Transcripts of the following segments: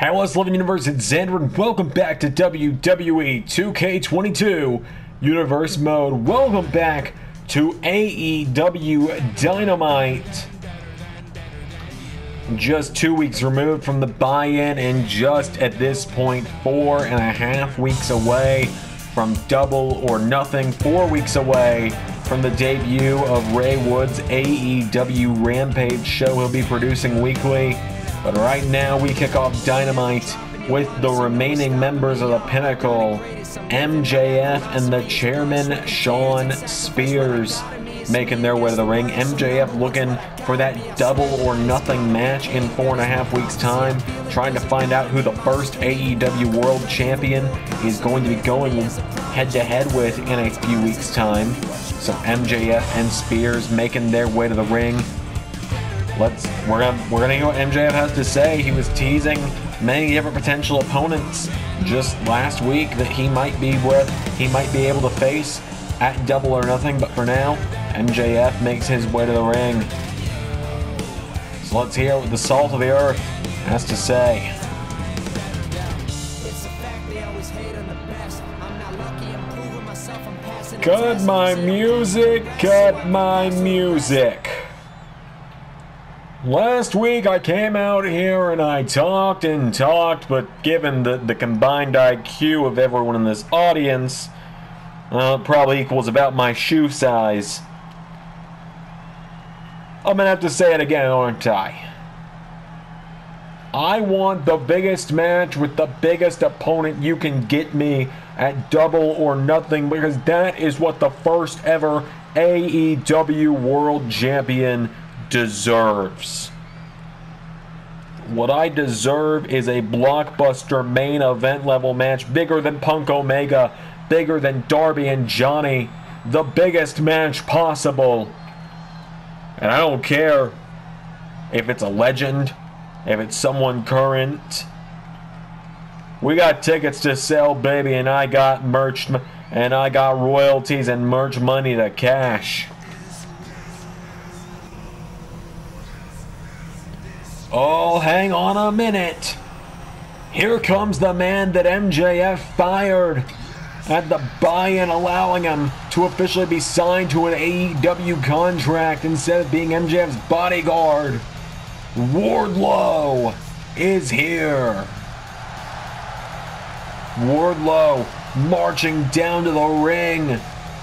LS11 Universe, it's Xander, and welcome back to WWE 2K22 Universe Mode. Welcome back to AEW Dynamite. Just 2 weeks removed from the buy-in, and just at this point 4.5 weeks away from Double or Nothing. 4 weeks away from the debut of Ray Wood's AEW Rampage show he'll be producing weekly. But right now we kick off Dynamite with the remaining members of the Pinnacle, MJF and the chairman Shawn Spears, making their way to the ring. MJF looking for that Double or Nothing match in 4.5 weeks time, trying to find out who the first AEW World Champion is going to be going head-to-head with in a few weeks time. So MJF and Spears making their way to the ring. We're gonna hear what MJF has to say. He was teasing many different potential opponents just last week that he might be able to face at Double or Nothing. But for now, MJF makes his way to the ring. So let's hear what the Salt of the Earth has to say. Cut my music, cut my music. Last week I came out here and I talked and talked, but given the combined IQ of everyone in this audience, it probably equals about my shoe size. I'm gonna have to say it again, aren't I? I want the biggest match with the biggest opponent you can get me at Double or Nothing, because that is what the first ever AEW World Champion deserves. What I deserve is a blockbuster main event level match, bigger than Punk Omega, bigger than Darby and Johnny, the biggest match possible. And I don't care if it's a legend, if it's someone current. We got tickets to sell, baby, and I got merch, and I got royalties and merch money to cash. Oh, hang on a minute. Here comes the man that MJF fired at the buy-in, allowing him to officially be signed to an AEW contract instead of being MJF's bodyguard. Wardlow is here. Wardlow marching down to the ring,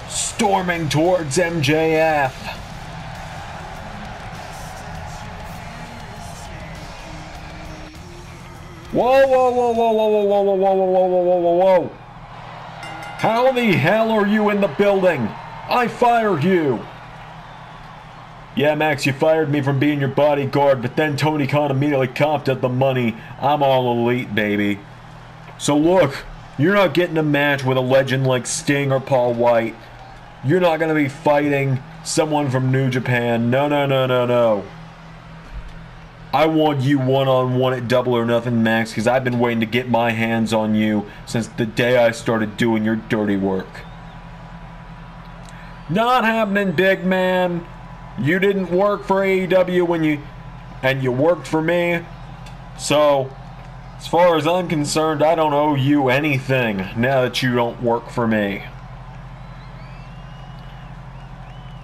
storming towards MJF. Whoa, whoa, whoa, whoa, whoa, whoa, whoa, whoa, whoa, whoa, whoa, whoa, whoa. How the hell are you in the building? I fired you. Yeah, Max, you fired me from being your bodyguard, but then Tony Khan immediately copped up the money. I'm all elite, baby. So look, you're not getting a match with a legend like Sting or Paul White. You're not going to be fighting someone from New Japan. No, no, no, no, no. I want you one-on-one at Double or Nothing, Max, because I've been waiting to get my hands on you since the day I started doing your dirty work. Not happening, big man. You didn't work for AEW and you worked for me. So, as far as I'm concerned, I don't owe you anything now that you don't work for me.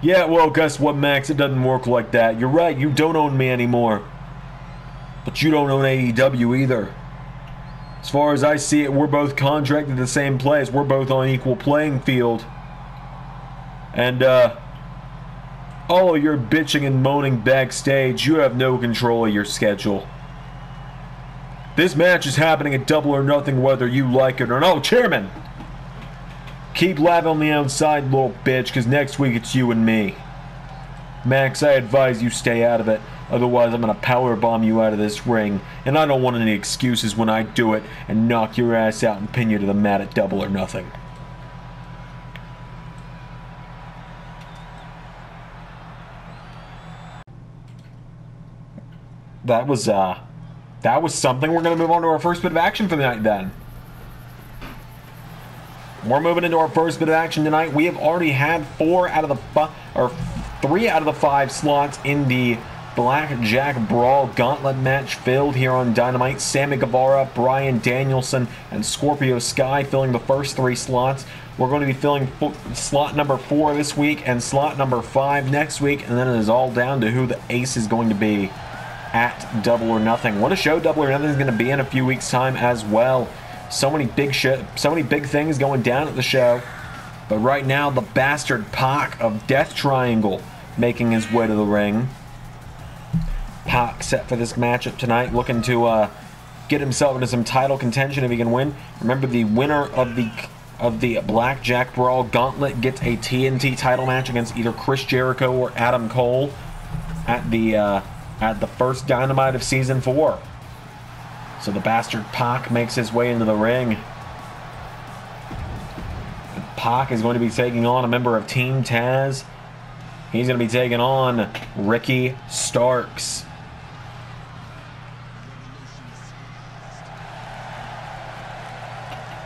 Yeah, well, guess what, Max? It doesn't work like that. You're right, you don't own me anymore. But you don't own AEW either. As far as I see it, we're both contracted to the same place. We're both on equal playing field. And, all of your bitching and moaning backstage, you have no control of your schedule. This match is happening at Double or Nothing whether you like it or not. Oh, Chairman! Keep laughing on the outside, little bitch, because next week it's you and me. Max, I advise you stay out of it. Otherwise, I'm going to powerbomb you out of this ring. And I don't want any excuses when I do it and knock your ass out and pin you to the mat at Double or Nothing. That was something. We're going to move on to our first bit of action for the night then. We're moving into our first bit of action tonight. We have already had 3 out of the 5 slots in the Blackjack Brawl Gauntlet match filled here on Dynamite. Sammy Guevara, Bryan Danielson, and Scorpio Sky filling the first 3 slots. We're going to be filling slot number 4 this week and slot number 5 next week, and then it is all down to who the ace is going to be at Double or Nothing. What a show Double or Nothing is going to be in a few weeks' time as well. So many big things going down at the show. But right now, the bastard Pac of Death Triangle making his way to the ring. Pac set for this matchup tonight, looking to get himself into some title contention if he can win. Remember, the winner of the Blackjack Brawl Gauntlet gets a TNT title match against either Chris Jericho or Adam Cole at the first Dynamite of Season 4. So the bastard Pac makes his way into the ring. And Pac is going to be taking on a member of Team Taz. He's going to be taking on Ricky Starks.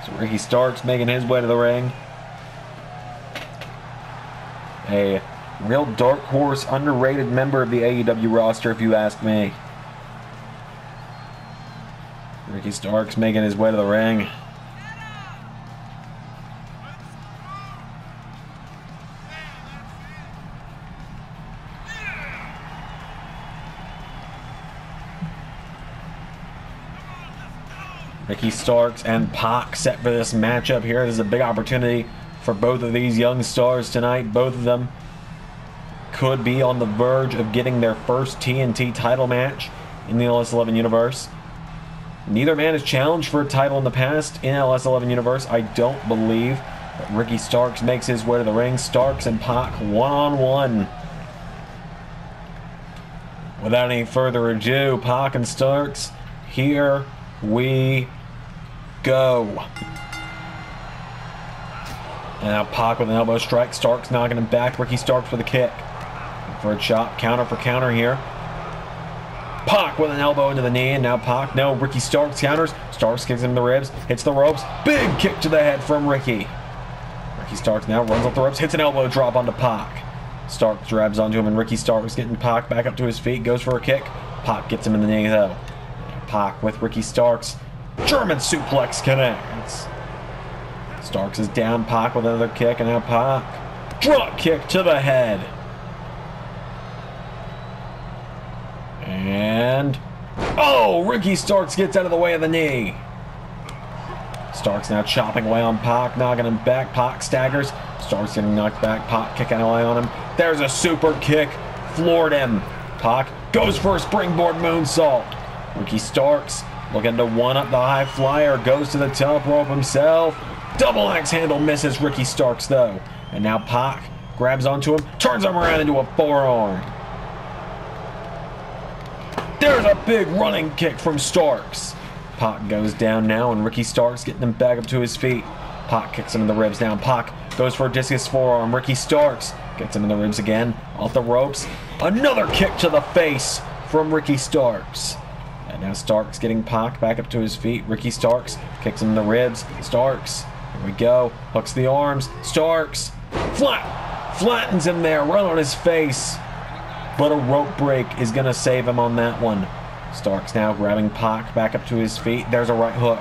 So Ricky Starks making his way to the ring. A real dark horse, underrated member of the AEW roster, if you ask me. Ricky Starks making his way to the ring. Ricky Starks and Pac set for this matchup here. This is a big opportunity for both of these young stars tonight. Both of them could be on the verge of getting their first TNT title match in the LS11 Universe. Neither man has challenged for a title in the past in LS11 Universe, I don't believe. But Ricky Starks makes his way to the ring. Starks and Pac one-on-one. Without any further ado, Pac and Starks, here we go. And now Pac with an elbow strike. Starks knocking him back. Ricky Starks with a kick. For a chop. Counter for counter here. Pac with an elbow into the knee. And now Pac. No, Ricky Starks counters. Starks kicks him in the ribs. Hits the ropes. Big kick to the head from Ricky. Ricky Starks now runs off the ropes. Hits an elbow drop onto Pac. Starks grabs onto him. And Ricky Starks getting Pac back up to his feet. Goes for a kick. Pac gets him in the knee though. Pac with Ricky Starks. German suplex connects. Starks is down. Pac with another kick. And now Pac. Drop kick to the head. And oh, Ricky Starks gets out of the way of the knee. Starks now chopping away on Pac, knocking him back. Pac staggers. Starks getting knocked back. Pac kicking away on him. There's a super kick. Floored him. Pac goes for a springboard moonsault. Ricky Starks looking to one-up the high flyer. Goes to the top rope himself. Double axe handle misses Ricky Starks though. And now Pac grabs onto him. Turns him around into a forearm. There's a big running kick from Starks. Pac goes down now, and Ricky Starks getting him back up to his feet. Pac kicks him in the ribs down. Pac goes for a discus forearm. Ricky Starks gets him in the ribs again. Off the ropes. Another kick to the face from Ricky Starks. And now Starks getting Pac back up to his feet. Ricky Starks kicks him in the ribs. Starks, here we go. Hooks the arms. Starks, flattens him there, right on his face. But a rope break is going to save him on that one. Starks now grabbing Pac back up to his feet. There's a right hook.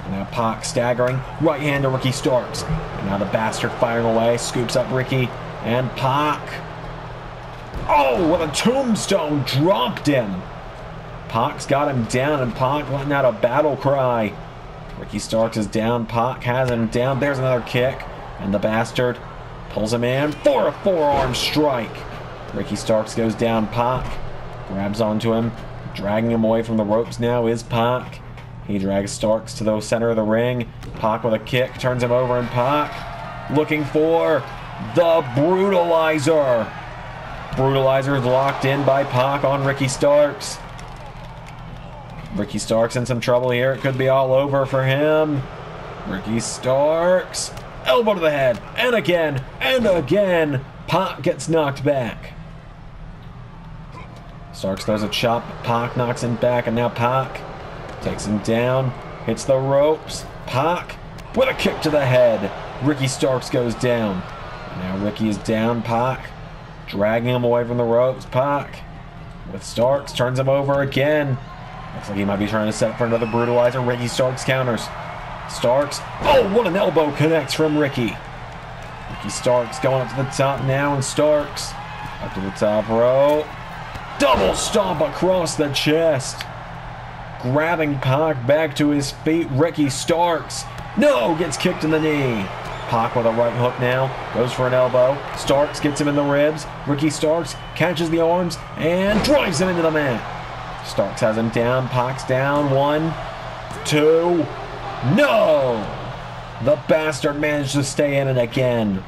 And now Pac staggering. Right hand to Ricky Starks. And now the bastard firing away. Scoops up Ricky and Pac. Oh, with a tombstone. Dropped him. Pac's got him down, and Pac letting out a battle cry. Ricky Starks is down. Pac has him down. There's another kick. And the bastard pulls him in for a forearm strike. Ricky Starks goes down. Pac grabs onto him, dragging him away from the ropes now is Pac. He drags Starks to the center of the ring. Pac with a kick, turns him over, and Pac looking for the Brutalizer. Brutalizer is locked in by Pac on Ricky Starks. Ricky Starks in some trouble here. It could be all over for him. Ricky Starks. Elbow to the head. And again. Pac gets knocked back. Starks throws a chop. Pac knocks him back. And now Pac takes him down. Hits the ropes. Pac with a kick to the head. Ricky Starks goes down. And now Ricky is down. Pac dragging him away from the ropes. Pac with Starks, turns him over again. Looks like he might be trying to set up for another brutalizer. Ricky Starks counters. Starks, oh, what an elbow connects from Ricky. Ricky Starks going up to the top now, and Starks up to the top rope. Double stomp across the chest. Grabbing Pac back to his feet. Ricky Starks, no, gets kicked in the knee. Pac with a right hook now, goes for an elbow. Starks gets him in the ribs. Ricky Starks catches the arms and drives him into the mat. Starks has him down. Pac's down. 1, 2. No! The bastard managed to stay in it again.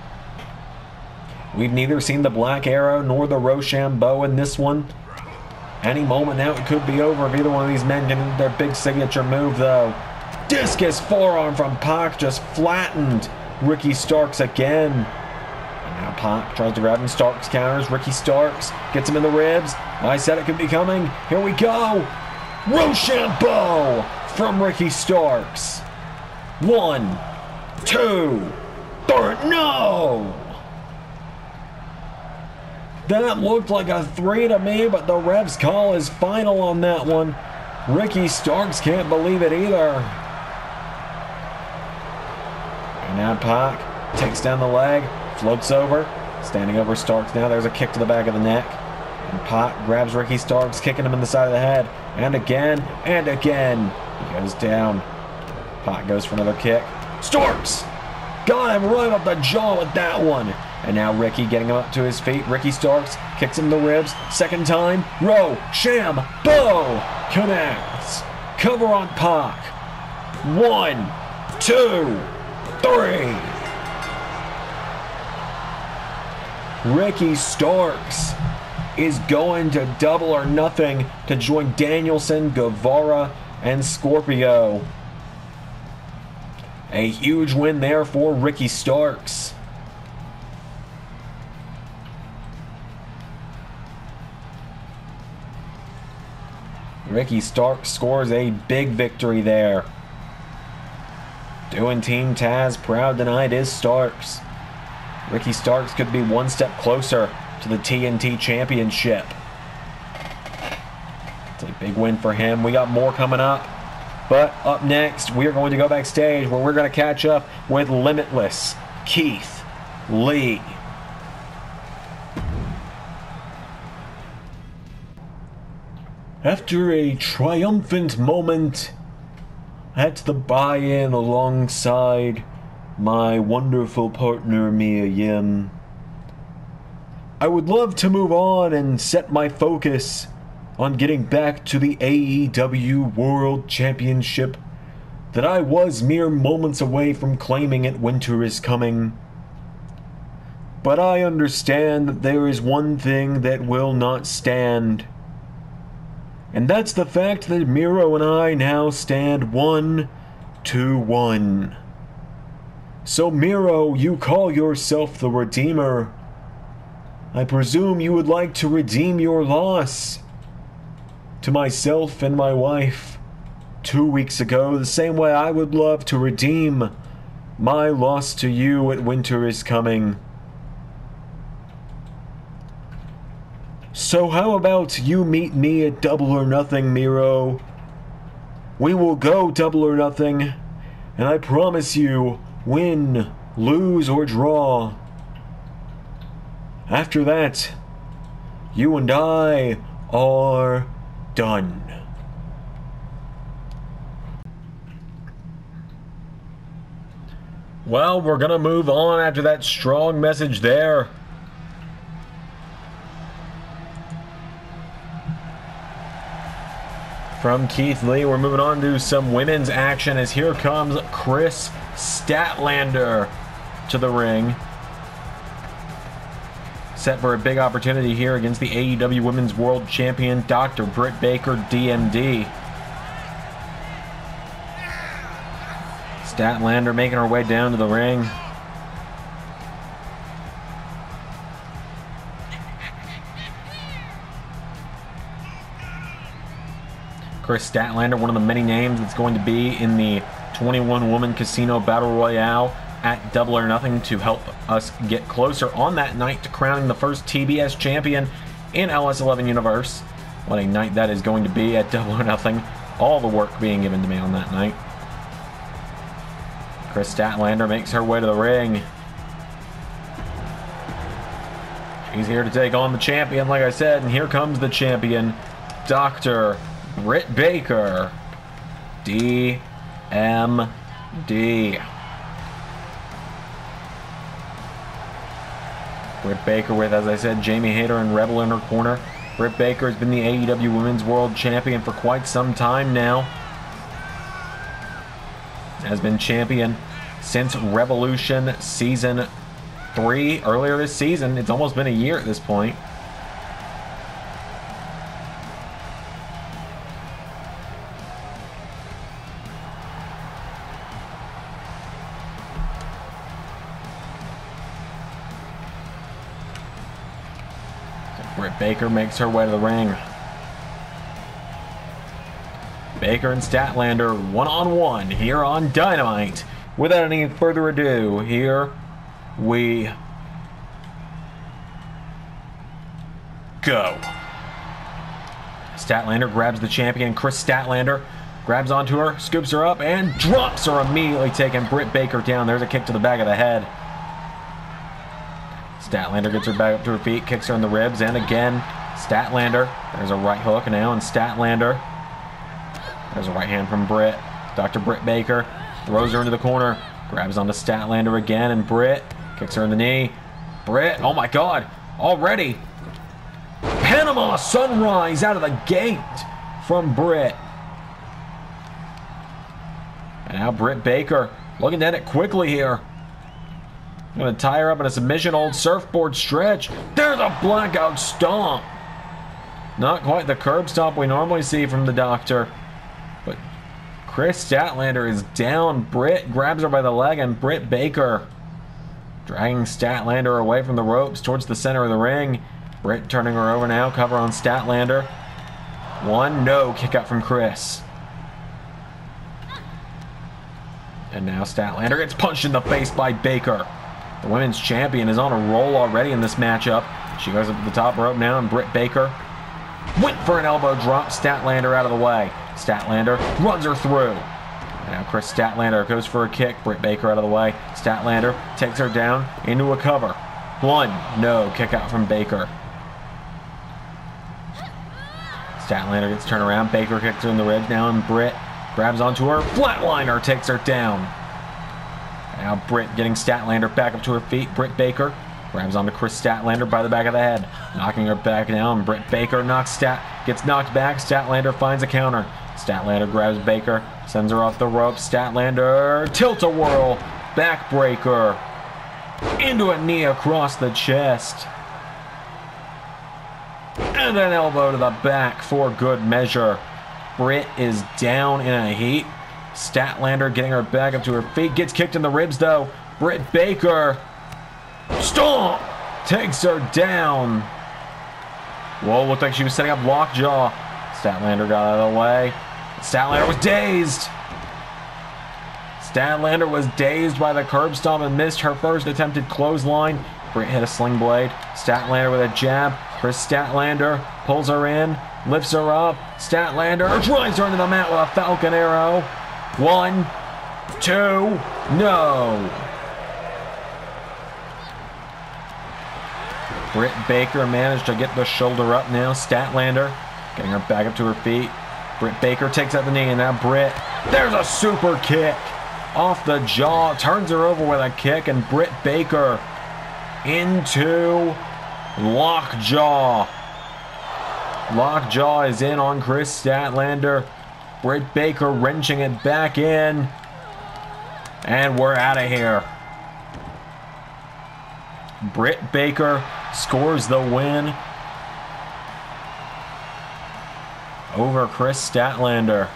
We've neither seen the Black Arrow nor the Rochambeau in this one. Any moment now it could be over if either one of these men can hit their big signature move, though. Discus forearm from Pac just flattened Ricky Starks again. And now Pac tries to grab him. Starks counters. Ricky Starks gets him in the ribs. I said it could be coming. Here we go. Rochambeau from Ricky Starks. 1, 2, 3. No! That looked like a 3 to me, but the ref's call is final on that one. Ricky Starks can't believe it either. And now Pac takes down the leg, floats over, standing over Starks now. There's a kick to the back of the neck. And Pac grabs Ricky Starks, kicking him in the side of the head. And again, and again. He goes down. Pac goes for another kick. Starks! Got him right up the jaw with that one. And now Ricky getting him up to his feet. Ricky Starks kicks him in the ribs. Second time. Rochambeau connects. Cover on Pac. 1, 2, 3. Ricky Starks is going to Double or Nothing to join Danielson, Guevara, and Scorpio. A huge win there for Ricky Starks. Ricky Starks scores a big victory there. Doing Team Taz proud tonight is Starks. Ricky Starks could be one step closer to the TNT Championship. It's a big win for him. We got more coming up. But up next, we are going to go backstage where we're going to catch up with Limitless Keith Lee. After a triumphant moment at the buy-in alongside my wonderful partner Mia Yim, I would love to move on and set my focus on getting back to the AEW World Championship that I was mere moments away from claiming at Winter is Coming. But I understand that there is one thing that will not stand. And that's the fact that Miro and I now stand 1-1. So Miro, you call yourself the Redeemer. I presume you would like to redeem your loss to myself and my wife 2 weeks ago, the same way I would love to redeem my loss to you at Winter is Coming. So how about you meet me at Double or Nothing, Miro? We will go Double or Nothing, and I promise you, win, lose, or draw. After that, you and I are done. Well, we're gonna move on after that strong message there. From Keith Lee, we're moving on to some women's action as here comes Chris Statlander to the ring. Set for a big opportunity here against the AEW Women's World Champion, Dr. Britt Baker, DMD. Statlander making her way down to the ring. Chris Statlander, one of the many names that's going to be in the 21-woman Casino Battle Royale at Double or Nothing to help us get closer on that night to crowning the first TBS champion in LS11 Universe. What a night that is going to be at Double or Nothing. All the work being given to me on that night. Kris Statlander makes her way to the ring. She's here to take on the champion, like I said, and here comes the champion, Dr. Britt Baker. DMD. Britt Baker with, as I said, Jamie Hayter and Rebel in her corner. Britt Baker has been the AEW Women's World Champion for quite some time now. Has been champion since Revolution Season 3 earlier this season. It's almost been a year at this point. Britt Baker makes her way to the ring. Baker and Statlander one-on-one here on Dynamite. Without any further ado, here we go. Statlander grabs the champion. Kris Statlander grabs onto her, scoops her up, and drops her, immediately taking Britt Baker down. There's a kick to the back of the head. Statlander gets her back up to her feet, kicks her in the ribs, and again, Statlander. There's a right hook now, and Statlander. There's a right hand from Britt. Dr. Britt Baker throws her into the corner, grabs onto Statlander again, and Britt kicks her in the knee. Britt, oh my God, already. Panama Sunrise out of the gate from Britt. And now Britt Baker looking at it quickly here. Gonna tie her up in a submission hold, surfboard stretch. There's a blackout stomp. Not quite the curb stomp we normally see from the Doctor. But Kris Statlander is down. Britt grabs her by the leg, and Britt Baker dragging Statlander away from the ropes towards the center of the ring. Britt turning her over now, cover on Statlander. One, no, kick out from Kris. And now Statlander gets punched in the face by Baker. The women's champion is on a roll already in this matchup. She goes up to the top rope now, and Britt Baker went for an elbow drop. Statlander out of the way. Statlander runs her through. And now Kris Statlander goes for a kick. Britt Baker out of the way. Statlander takes her down into a cover. One, no, kick out from Baker. Statlander gets turned around. Baker kicks her in the ribs now, and Britt grabs onto her. Flatliner takes her down. Now Britt getting Statlander back up to her feet. Britt Baker grabs onto Kris Statlander by the back of the head, knocking her back down. Britt Baker gets knocked back. Statlander finds a counter. Statlander grabs Baker, sends her off the ropes. Statlander tilt-a-whirl, backbreaker into a knee across the chest, and an elbow to the back for good measure. Britt is down in a heap. Statlander getting her back up to her feet. Gets kicked in the ribs, though. Britt Baker. Stomp! Takes her down. Whoa, looked like she was setting up lockjaw. Statlander got out of the way. Statlander was dazed. Statlander was dazed by the curb stomp and missed her first attempted clothesline. Britt hit a sling blade. Statlander with a jab. Kris Statlander pulls her in, lifts her up. Statlander drives her into the mat with a Falcon Arrow. One, two, no. Britt Baker managed to get the shoulder up now. Statlander getting her back up to her feet. Britt Baker takes out the knee, and now Britt. There's a super kick off the jaw. Turns her over with a kick, and Britt Baker into lockjaw. Lockjaw is in on Kris Statlander. Britt Baker wrenching it back in. And we're out of here. Britt Baker scores the win over Kris Statlander.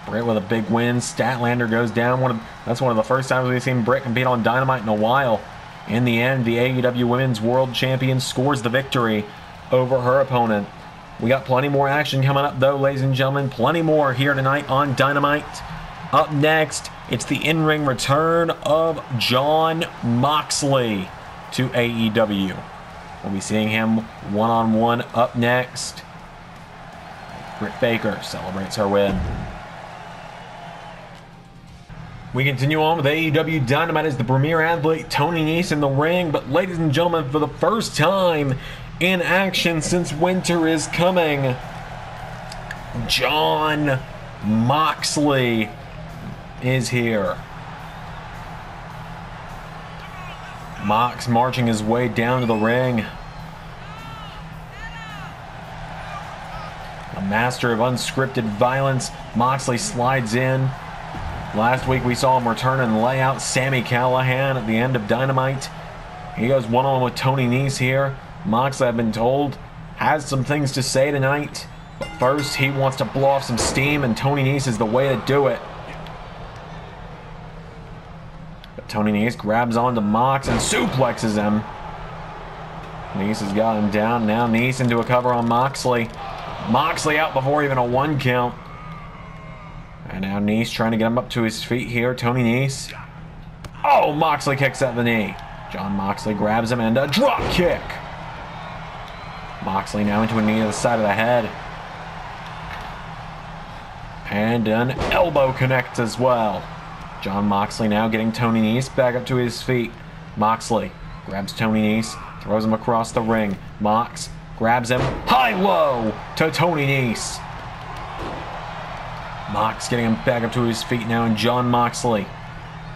Britt with a big win. Statlander goes down. That's one of the first times we've seen Britt compete on Dynamite in a while. In the end, the AEW Women's World Champion scores the victory over her opponent. We got plenty more action coming up, though, ladies and gentlemen. Plenty more here tonight on Dynamite. Up next, it's the in-ring return of Jon Moxley to AEW. We'll be seeing him one-on-one up next. Britt Baker celebrates her win. We continue on with AEW Dynamite as the premier athlete Tony Nese in the ring. But ladies and gentlemen, for the first time in action since winter is coming, Jon Moxley is here. Mox marching his way down to the ring. A master of unscripted violence, Moxley slides in. Last week we saw him return and lay out Sami Callihan at the end of Dynamite. He goes one-on-one with Tony Nese here. Moxley, I've been told, has some things to say tonight. But first, he wants to blow off some steam, and Tony Nese is the way to do it. But Tony Nese grabs onto Mox and suplexes him. Nese has got him down. Now Nese into a cover on Moxley. Moxley out before even a 1 count. And now Nese trying to get him up to his feet here. Tony Nese. Oh, Moxley kicks at the knee. Jon Moxley grabs him and a drop kick. Moxley now into a knee to the side of the head. And an elbow connect as well. Jon Moxley now getting Tony Nese back up to his feet. Moxley grabs Tony Nese, throws him across the ring. Mox grabs him high-low to Tony Nese. Mox getting him back up to his feet now, and Jon Moxley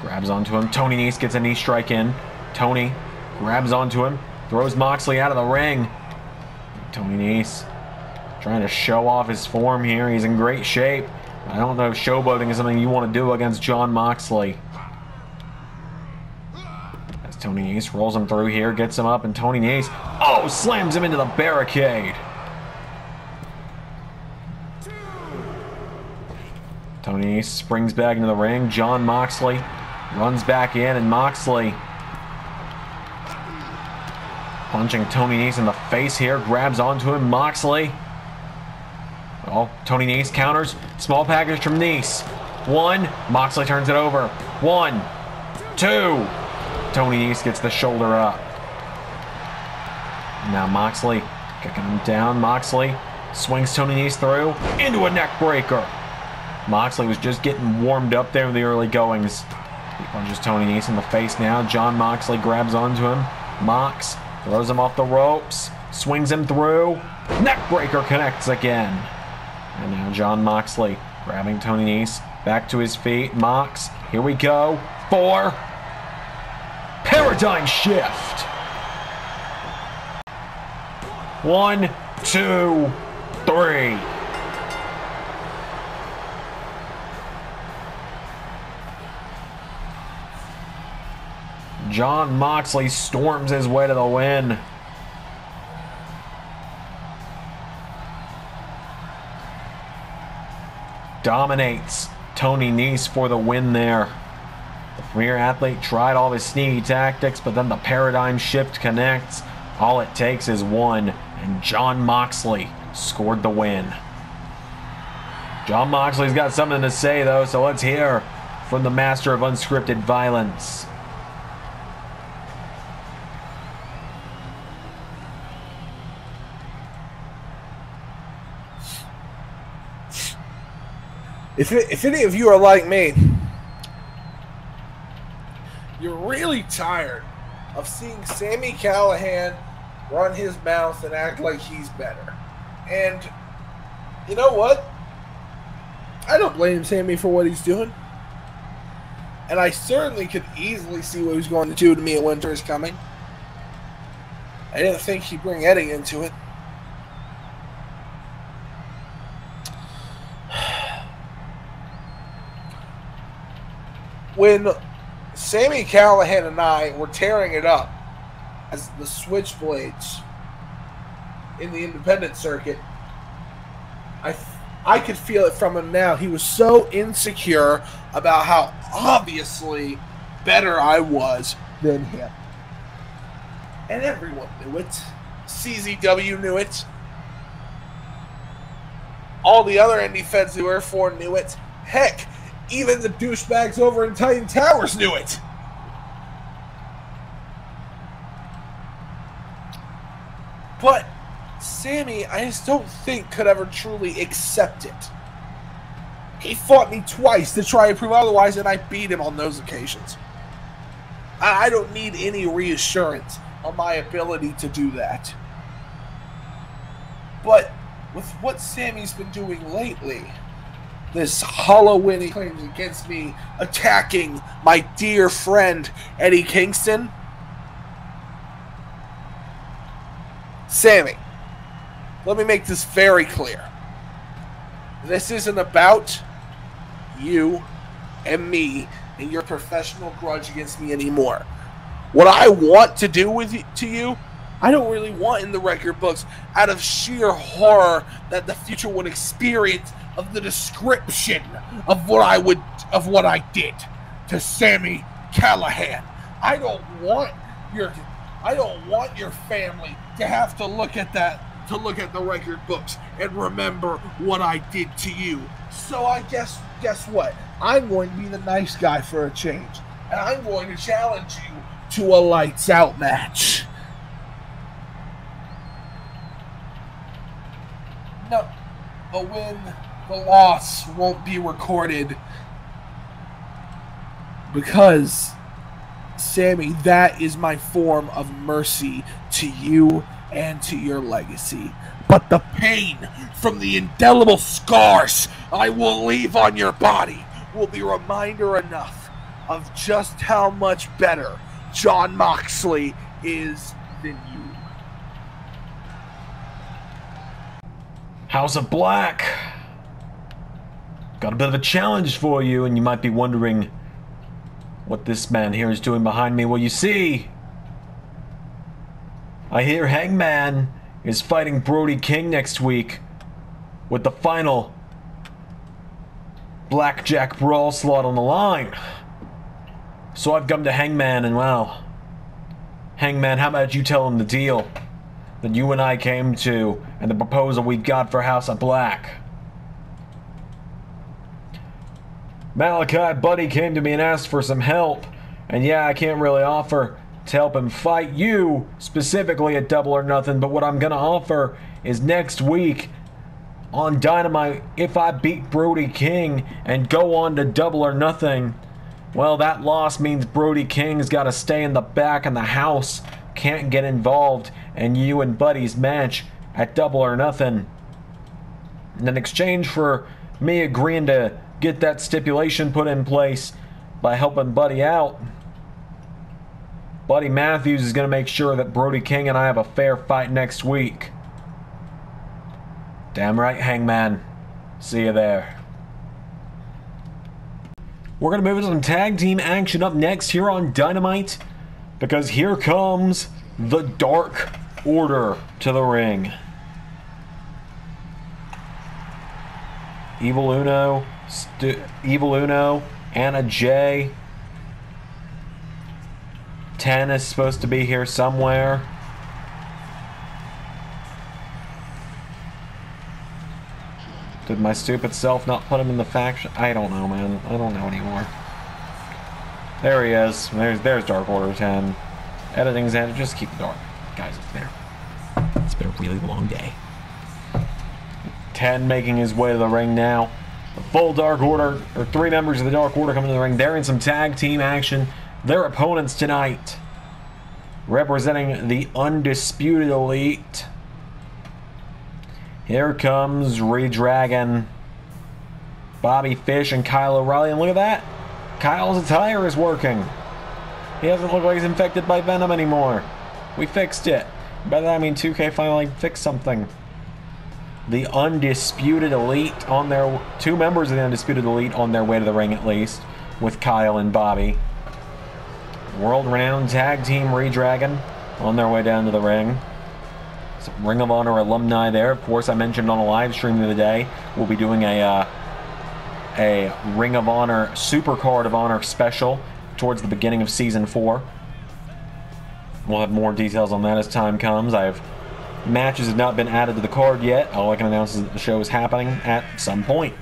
grabs onto him. Tony Nese gets a knee strike in. Tony grabs onto him, throws Moxley out of the ring. Tony Nese trying to show off his form here. He's in great shape. I don't know if showboating is something you want to do against Jon Moxley. As Tony Nese rolls him through here, gets him up, and Tony Nese, oh, slams him into the barricade. Tony Nese springs back into the ring. Jon Moxley runs back in, and Moxley punching Tony Nese in the face here, grabs onto him. Moxley. Oh, Tony Nese counters. Small package from Nese. 1. Moxley turns it over. 1, 2. Tony Nese gets the shoulder up. Now Moxley kicking him down. Moxley swings Tony Nese through into a neck breaker. Moxley was just getting warmed up there in the early goings. He punches Tony Nese in the face now. Jon Moxley grabs onto him. Mox throws him off the ropes. Swings him through. Neck breaker connects again. And now Jon Moxley grabbing Tony Nese back to his feet. Mox, here we go. 4. Paradigm shift. 1, 2, 3. Jon Moxley storms his way to the win. Dominates Tony Nese for the win there. The premier athlete tried all his sneaky tactics, but then the paradigm shift connects. All it takes is 1, and Jon Moxley scored the win. Jon Moxley's got something to say, though, so let's hear from the master of unscripted violence. If any of you are like me, you're really tired of seeing Sami Callihan run his mouth and act like he's better. And you know what? I don't blame Sami for what he's doing. And I certainly could easily see what he was going to do to me at Winter is Coming. I didn't think he'd bring Eddie into it. When Sami Callihan and I were tearing it up as the Switchblades in the independent circuit, I could feel it from him now. He was so insecure about how obviously better I was than him. And everyone knew it. CZW knew it. All the other indie feds who were for knew it. Heck, Even the douchebags over in Titan Towers knew it. But Sami, I just don't think could ever truly accept it. He fought me twice to try and prove otherwise, and I beat him on those occasions. I don't need any reassurance on my ability to do that. But with what Sami's been doing lately, this hollow winning claims against me, attacking my dear friend Eddie Kingston. Sami, let me make this very clear. This isn't about you and me and your professional grudge against me anymore. What I want to do to you, I don't really want in the record books out of sheer horror that the future would experience of the description of what I did to Sami Callihan. I don't want your family to have to look at that, to look at the record books and remember what I did to you. So I guess what? I'm going to be the nice guy for a change, and I'm going to challenge you to a lights out match. No, but when the loss won't be recorded, because Sami, that is my form of mercy to you and to your legacy. But the pain from the indelible scars I will leave on your body will be reminder enough of just how much better Jon Moxley is than you. House of Black. Got a bit of a challenge for you, and you might be wondering what this man here is doing behind me. Well, you see, I hear Hangman is fighting Brody King next week with the final Blackjack Brawl slot on the line. So I've come to Hangman, and well, Hangman, how about you tell him the deal that you and I came to and the proposal we've got for House of Black. Malachi Buddy came to me and asked for some help, and yeah, I can't really offer to help him fight you specifically at Double or Nothing, but what I'm gonna offer is next week on Dynamite, if I beat Brody King and go on to Double or Nothing, well, that loss means Brody King's got to stay in the back in the house, can't get involved in you and Buddy's match at Double or Nothing. And in exchange for me agreeing to get that stipulation put in place by helping Buddy out, Buddy Matthews is going to make sure that Brody King and I have a fair fight next week. Damn right, Hangman. See you there. We're going to move into some tag team action up next here on Dynamite, because here comes the Dark Order to the ring. Evil Uno, Anna Jay. 10 is supposed to be here somewhere. Did my stupid self not put him in the faction? I don't know, man. I don't know anymore. There he is. There's Dark Order 10. Editing's ended. Just keep it dark. Guys, it's been a really long day. 10 making his way to the ring now. The full Dark Order, or 3 members of the Dark Order coming to the ring. They're in some tag team action. Their opponents tonight, representing the Undisputed Elite. Here comes reDRagon, Bobby Fish, and Kyle O'Reilly. And look at that. Kyle's attire is working. He doesn't look like he's infected by Venom anymore. We fixed it. By that I mean 2K finally fixed something. The Undisputed Elite on their... 2 members of the Undisputed Elite on their way to the ring at least, with Kyle and Bobby. World-renowned tag team reDRagon on their way down to the ring. Some Ring of Honor alumni there. Of course, I mentioned on a live stream the other day, we'll be doing a Ring of Honor Supercard of Honor special towards the beginning of Season 4. We'll have more details on that as time comes. Matches have not been added to the card yet. All I can announce is that the show is happening at some point.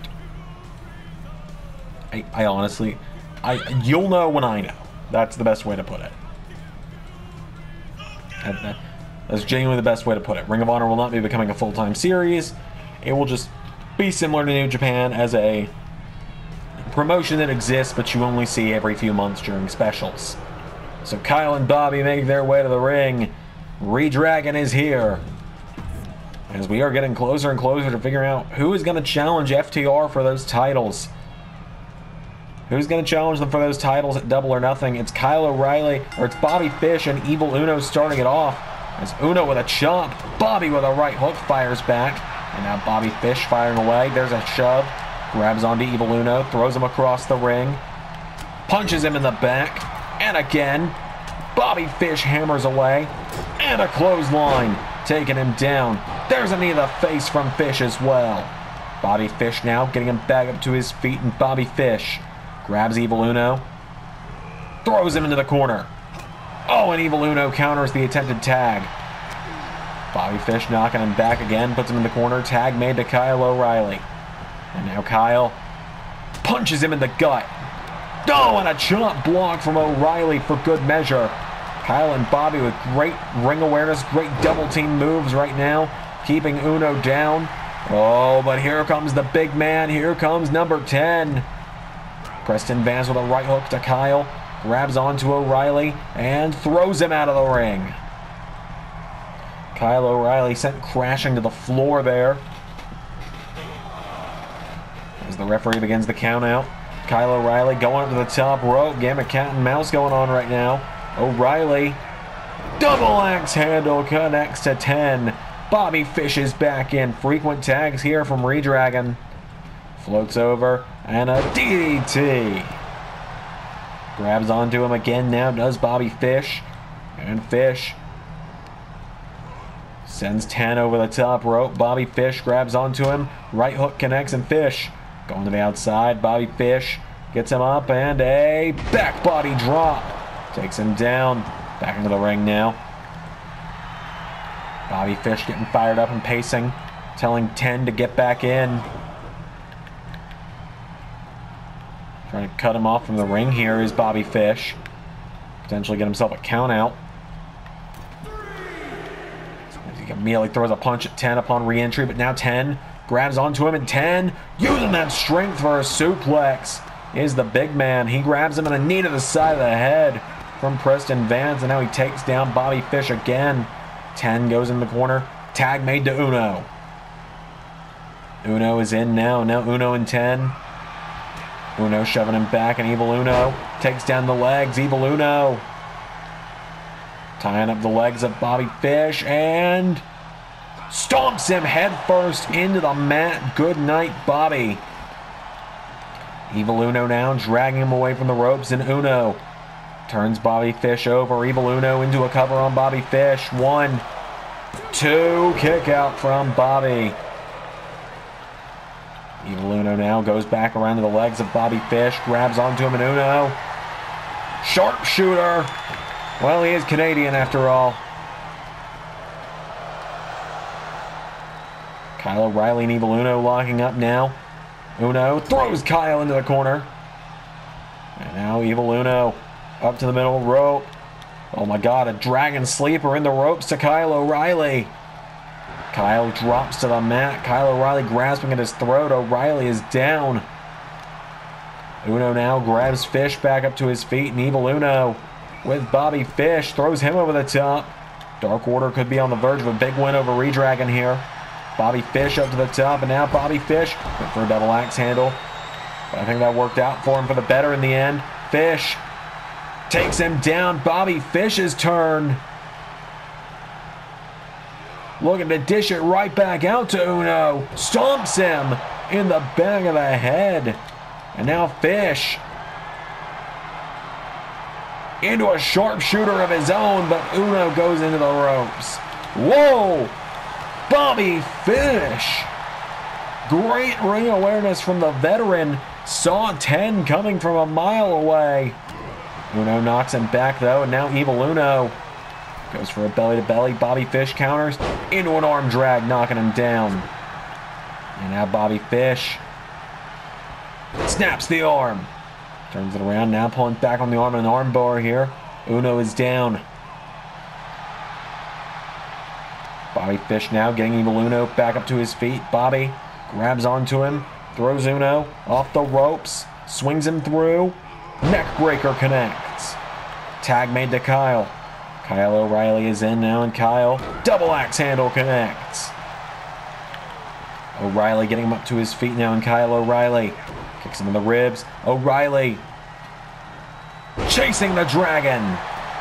I honestly, you'll know when I know. That's the best way to put it. That's genuinely the best way to put it. Ring of Honor will not be becoming a full-time series. It will just be similar to New Japan as a promotion that exists, but you only see every few months during specials. So Kyle and Bobby make their way to the ring. reDRagon is here. As we are getting closer and closer to figuring out who is going to challenge FTR for those titles. Who's going to challenge them for those titles at Double or Nothing? It's Kyle O'Reilly, or it's Bobby Fish and Evil Uno starting it off. As Uno with a chop, Bobby with a right hook fires back. And now Bobby Fish firing away. There's a shove. Grabs onto Evil Uno, throws him across the ring. Punches him in the back. And again, Bobby Fish hammers away. And a clothesline, taking him down. There's a knee to the face from Fish as well. Bobby Fish now getting him back up to his feet, and Bobby Fish grabs Evil Uno, throws him into the corner. Oh, and Evil Uno counters the attempted tag. Bobby Fish knocking him back again, puts him in the corner. Tag made to Kyle O'Reilly. And now Kyle punches him in the gut. Oh, and a chop block from O'Reilly for good measure. Kyle and Bobby with great ring awareness, great double team moves right now, keeping Uno down. Oh, but here comes the big man. Here comes number 10. Preston Vance with a right hook to Kyle, grabs onto O'Reilly, and throws him out of the ring. Kyle O'Reilly sent crashing to the floor there. As the referee begins the count out, Kyle O'Reilly going up to the top rope. Game of cat and mouse going on right now. O'Reilly, double axe handle, connects to 10. Bobby Fish is back in. Frequent tags here from reDRagon. Floats over, and a DDT. Grabs onto him again now, does Bobby Fish. And Fish sends 10 over the top rope. Bobby Fish grabs onto him. Right hook connects, and Fish going to the outside. Bobby Fish gets him up, and a back body drop. Takes him down. Back into the ring now. Bobby Fish getting fired up and pacing, telling 10 to get back in. Trying to cut him off from the ring here is Bobby Fish. Potentially get himself a count out. He immediately throws a punch at 10 upon re-entry, but now 10 grabs onto him, and 10 using that strength for a suplex is the big man. He grabs him in a knee to the side of the head from Preston Vance, and now he takes down Bobby Fish again. 10 goes in the corner. Tag made to Uno. Uno is in now. Now Uno and 10. Uno shoving him back, and Evil Uno takes down the legs. Evil Uno tying up the legs of Bobby Fish and stomps him head first into the mat. Good night, Bobby. Evil Uno now dragging him away from the ropes, and Uno turns Bobby Fish over. Evil Uno into a cover on Bobby Fish. 1, 2, kick out from Bobby. Evil Uno now goes back around to the legs of Bobby Fish, grabs onto him, and Uno. Sharpshooter. Well, he is Canadian after all. Kyle O'Reilly and Evil Uno locking up now. Uno throws Kyle into the corner. And now Evil Uno up to the middle rope. Oh my god, a dragon sleeper in the ropes to Kyle O'Reilly. Kyle drops to the mat. Kyle O'Reilly grasping at his throat. O'Reilly is down. Uno now grabs Fish back up to his feet, and Evil Uno with Bobby Fish throws him over the top. Dark Order could be on the verge of a big win over reDRagon here. Bobby Fish up to the top, and now Bobby Fish went for a double axe handle. But I think that worked out for him for the better in the end. Fish takes him down. Bobby Fish's turn. Looking to dish it right back out to Uno. Stomps him in the back of the head. And now Fish into a sharpshooter of his own, but Uno goes into the ropes. Whoa! Bobby Fish. Great ring awareness from the veteran. Saw 10 coming from a mile away. Uno knocks him back though, and now Evil Uno goes for a belly-to-belly. Bobby Fish counters into an arm drag, knocking him down. And now Bobby Fish Snaps the arm. Turns it around, now pulling back on the arm and an arm bar here. Uno is down. Bobby Fish now getting Evil Uno back up to his feet. Bobby grabs onto him, throws Uno off the ropes, swings him through. Neckbreaker connects. Tag made to Kyle. Kyle O'Reilly is in now, and Kyle double axe handle connects. O'Reilly getting him up to his feet now, and Kyle O'Reilly kicks him in the ribs. O'Reilly chasing the dragon.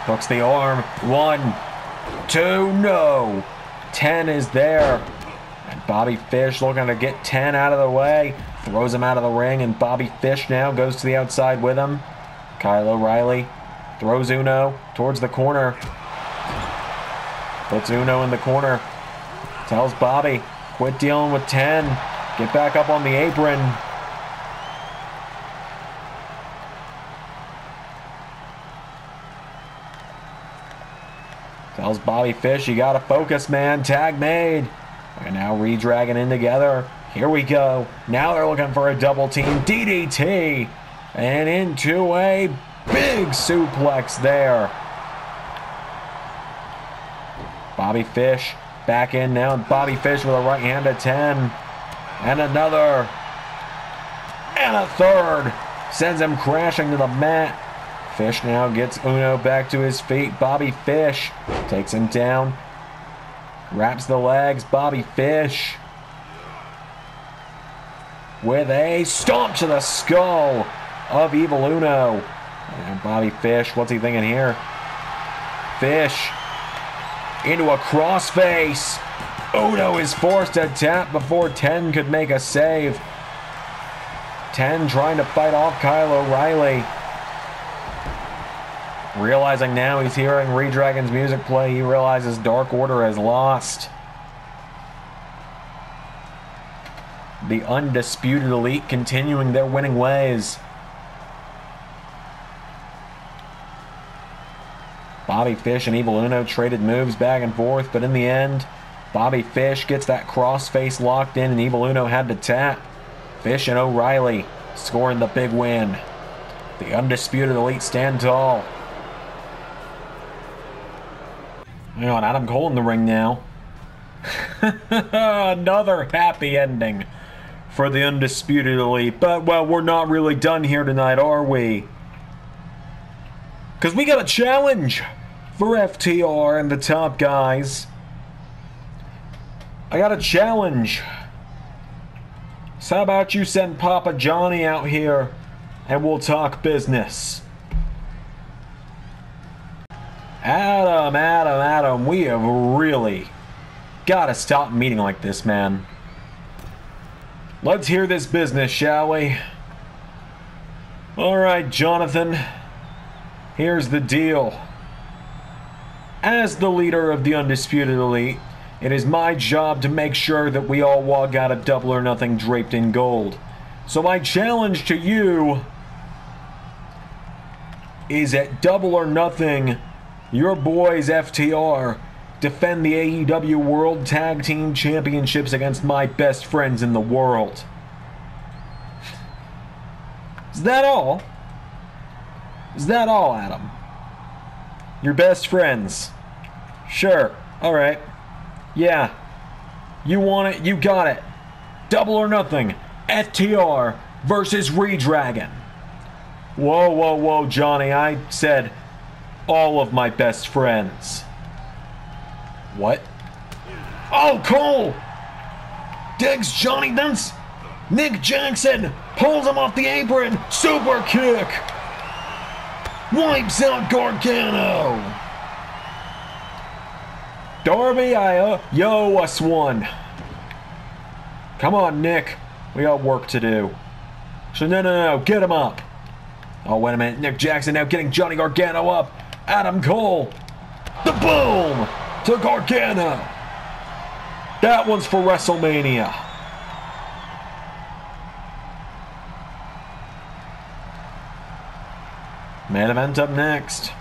Hooks the arm. 1, 2, no. 10 is there. And Bobby Fish looking to get 10 out of the way. Throws him out of the ring, and Bobby Fish now goes to the outside with him. Kyle O'Reilly throws Uno towards the corner. Puts Uno in the corner. Tells Bobby, quit dealing with 10. Get back up on the apron. Tells Bobby Fish, you gotta focus, man. Tag made. And now reDRagon in together. Here we go. Now they're looking for a double team DDT. And into a big suplex there. Bobby Fish back in now. And Bobby Fish with a right hand to 10. And another. And a third. Sends him crashing to the mat. Fish now gets Uno back to his feet. Bobby Fish takes him down. Wraps the legs. Bobby Fish with a stomp to the skull of Evil Uno. And Bobby Fish, what's he thinking here? Fish into a crossface. Uno is forced to tap before 10 could make a save. 10 trying to fight off Kyle O'Reilly. Realizing now he's hearing reDRagon's music play, he realizes Dark Order has lost. The Undisputed Elite continuing their winning ways. Bobby Fish and Evil Uno traded moves back and forth, but in the end, Bobby Fish gets that crossface locked in and Evil Uno had to tap. Fish and O'Reilly scoring the big win. The Undisputed Elite stand tall. We got Adam Cole in the ring now. Another happy ending for the Undisputed Elite. But, well, we're not really done here tonight, are we? Because we got a challenge for FTR and the top guys. I got a challenge. So how about you send Papa Johnny out here and we'll talk business. Adam, we have really got to stop meeting like this, man. Let's hear this business, shall we? Alright, Jonathan. Here's the deal. As the leader of the Undisputed Elite, it is my job to make sure that we all walk out of Double or Nothing draped in gold. So my challenge to you is at Double or Nothing, your boys FTR defend the AEW World Tag Team Championships against my best friends in the world. Is that all? Is that all, Adam? Your best friends? Sure. Alright. Yeah. You want it, you got it. Double or Nothing. FTR versus reDRagon. Whoa, whoa, whoa, Johnny. I said all of my best friends. What? Oh, Cole! Digs Johnny Dance. Nick Jackson pulls him off the apron. Super kick. Wipes out Gargano. Darby, you owe us one. Come on, Nick. We got work to do. So no, get him up. Oh, wait a minute. Nick Jackson now getting Johnny Gargano up. Adam Cole. The boom to Gargano. That one's for WrestleMania. Main event up next.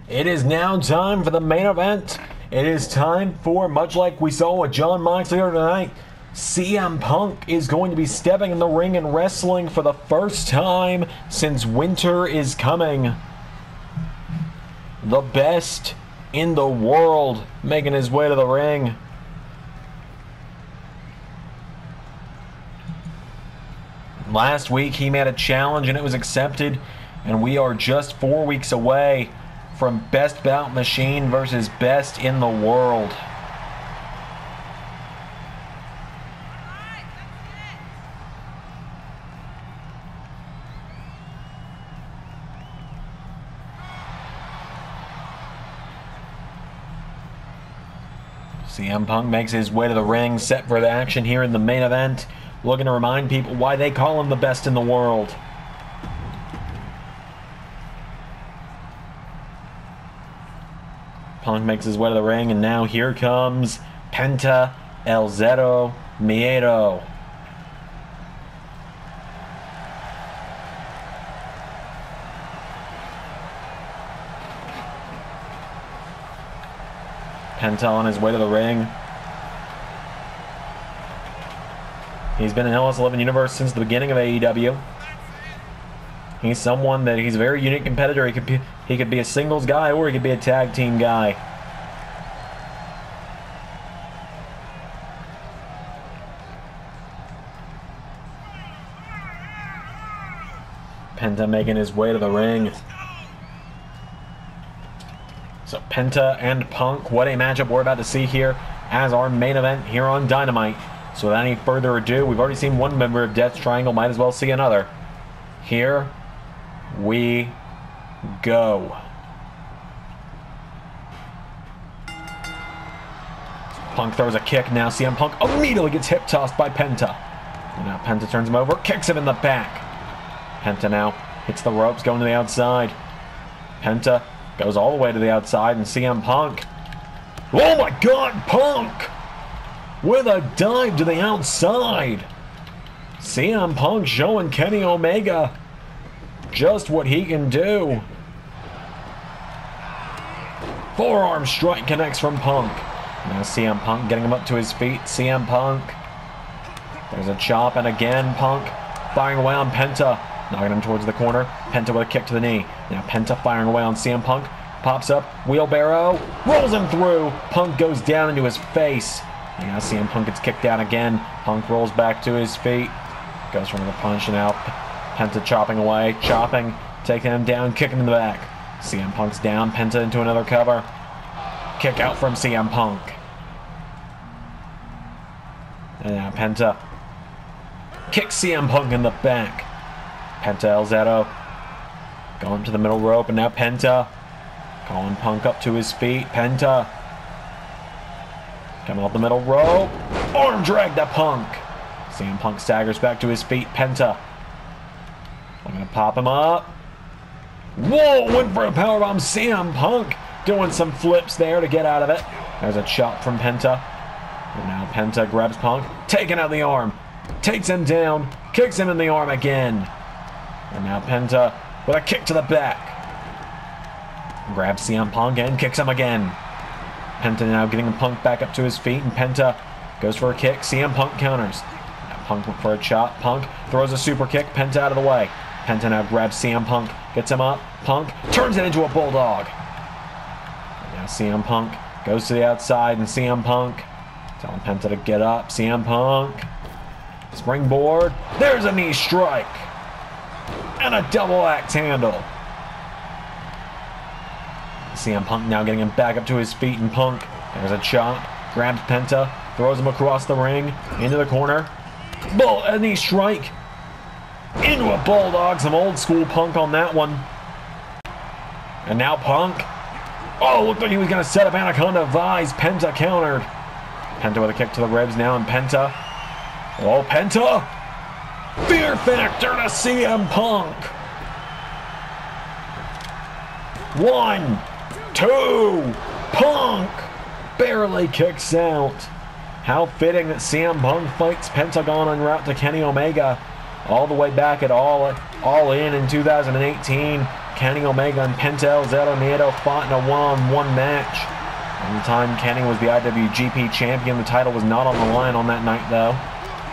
It is now time for the main event. It is time for, much like we saw with Jon Moxley tonight, CM Punk is going to be stepping in the ring and wrestling for the first time since Winter is Coming. The best in the world making his way to the ring. Last week he made a challenge and it was accepted, and we are just 4 weeks away from Best Bout Machine versus Best in the World. CM Punk makes his way to the ring, set for the action here in the main event, looking to remind people why they call him the best in the world. Punk makes his way to the ring, and now here comes Penta El Zero Miedo. Penta on his way to the ring. He's been in LS11 Universe since the beginning of AEW. He's someone that he's a very unique competitor. He could be a singles guy or he could be a tag team guy. Penta making his way to the ring. So Penta and Punk, what a matchup we're about to see here as our main event here on Dynamite. So without any further ado, we've already seen one member of Death Triangle, might as well see another. Here we go. Punk throws a kick. Now CM Punk immediately gets hip tossed by Penta. And now Penta turns him over, kicks him in the back. Penta now hits the ropes, going to the outside. Penta goes all the way to the outside, and CM Punk. Oh my God, Punk! With a dive to the outside. CM Punk showing Kenny Omega just what he can do. Forearm strike connects from Punk. Now CM Punk getting him up to his feet. CM Punk. There's a chop, and again Punk firing away on Penta. Knocking him towards the corner. Penta with a kick to the knee. Now Penta firing away on CM Punk. Pops up. Wheelbarrow. Rolls him through. Punk goes down into his face. And now CM Punk gets kicked down again. Punk rolls back to his feet. Goes for another punch, and now Penta chopping away. Chopping. Taking him down. Kicking him in the back. CM Punk's down. Penta into another cover. Kick out from CM Punk. And now Penta kicks CM Punk in the back. Penta El Zero going to the middle rope, and now Penta calling Punk up to his feet. Penta coming off the middle rope. Arm drag to Punk. CM Punk staggers back to his feet. Penta looking to pop him up. Whoa, went for a powerbomb. CM Punk doing some flips there to get out of it. There's a chop from Penta. And now Penta grabs Punk, taking out the arm. Takes him down, kicks him in the arm again. And now Penta with a kick to the back. Grabs CM Punk and kicks him again. Penta now getting Punk back up to his feet, and Penta goes for a kick. CM Punk counters. Now Punk for a chop. Punk throws a super kick. Penta out of the way. Penta now grabs CM Punk, gets him up. Punk turns it into a bulldog. And now CM Punk goes to the outside, and CM Punk telling Penta to get up. CM Punk springboard. There's a knee strike. And a double axe handle. CM Punk now getting him back up to his feet, and Punk, there's a chop, grabs Penta, throws him across the ring, into the corner. A knee strike. Into a bulldog, some old school Punk on that one. And now Punk. Oh, looked like he was going to set up Anaconda Vise. Penta countered. Penta with a kick to the ribs now, and Penta. Oh, Penta. Fear factor to CM Punk. 1, 2. Punk barely kicks out. How fitting that CM Punk fights Pentagon en route to Kenny Omega. All the way back at All In 2018. Kenny Omega and Penta El Zero Miedo fought in a one-on-one match. At the time, Kenny was the IWGP champion. The title was not on the line on that night, though,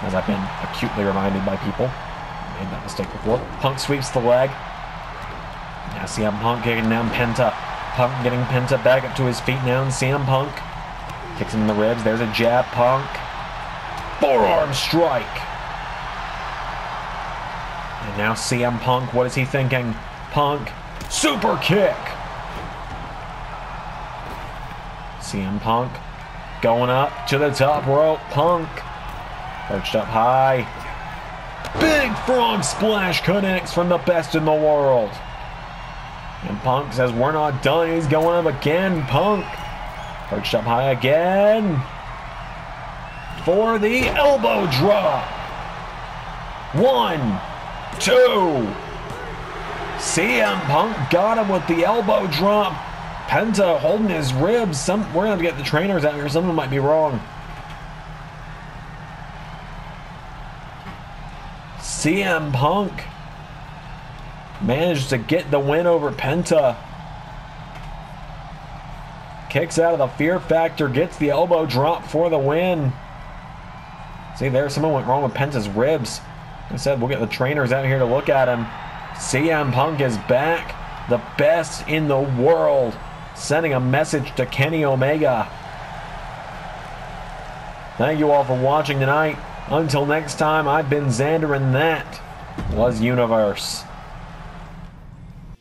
as I've been acutely reminded by people. I made that mistake before. Punk sweeps the leg. Now CM Punk kicking down Penta. Punk getting Penta back up to his feet now, and CM Punk kicks him in the ribs. There's a jab. Punk. Forearm strike. And now CM Punk, what is he thinking? Punk. Super kick. CM Punk going up to the top rope. Punk perched up high. Big frog splash connects from the best in the world. And Punk says, we're not done. He's going up again. Punk perched up high again for the elbow drop. 1, 2. CM Punk got him with the elbow drop. Penta holding his ribs. We're going to have to get the trainers out here. Something might be wrong. CM Punk managed to get the win over Penta. Kicks out of the Fear Factor, gets the elbow drop for the win. See there, something went wrong with Penta's ribs. I said we'll get the trainers out here to look at him. CM Punk is back, the best in the world, sending a message to Kenny Omega. Thank you all for watching tonight. Until next time, I've been Xander, and that was Universe.